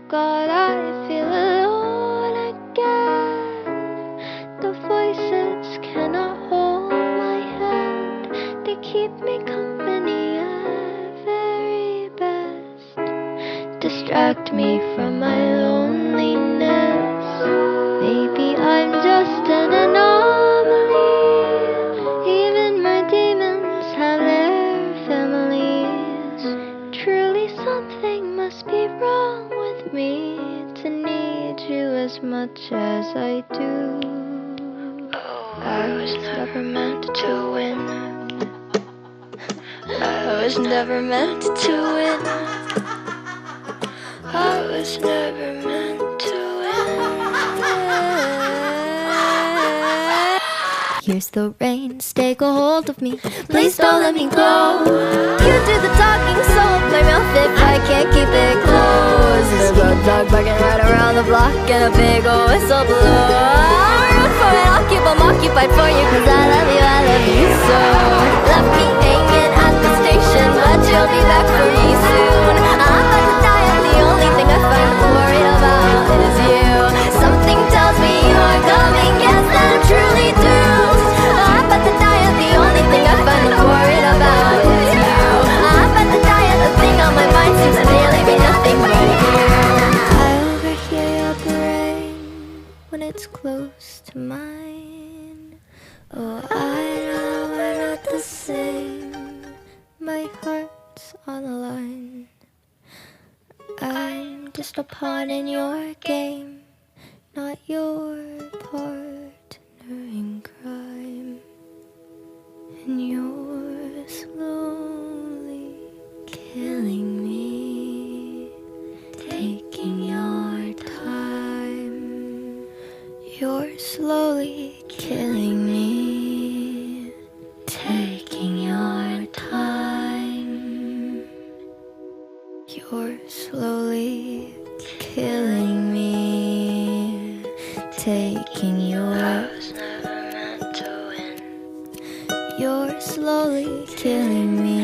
God, I feel alone again. The voices cannot hold my hand. They keep me company at very best. Distract me from my loneliness. Maybe I'm just an anomaly. Even my demons have their families. Truly something must be wrong with me to need you as much as I do. I was never meant to win. I was never meant to win. I was never meant to win. Here's the rain, take a hold of me. Please don't let me go. You do the talking, so play mouth if I can't keep it closed. There's a road dog barking right around the block and a big old whistle blow. I'll run for it, I'll keep 'em occupied for you, 'cause I love you so. Left me hanging at the station, but you'll be back for me soon. I'm about to die, and the only thing I find worried about is you. Something tells me you're coming, yes, that I'm truly doomed. I'm about to die, and the only thing I find worried about is you. I'm about to die, and the thing on my mind seems to really be nothing but you. I overhear your brain when it's close to mine. Oh, I know we're not the same. My heart's on the line. I'm just a pawn in your game, not your partner in crime. And you're slowly killing me, taking your time. You're slowly killing me, taking your time. You're slowly killing me, taking your. I was never meant to win. You're slowly killing me,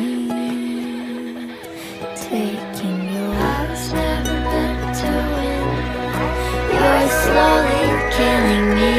taking your. I was never meant to win. You're slowly killing me.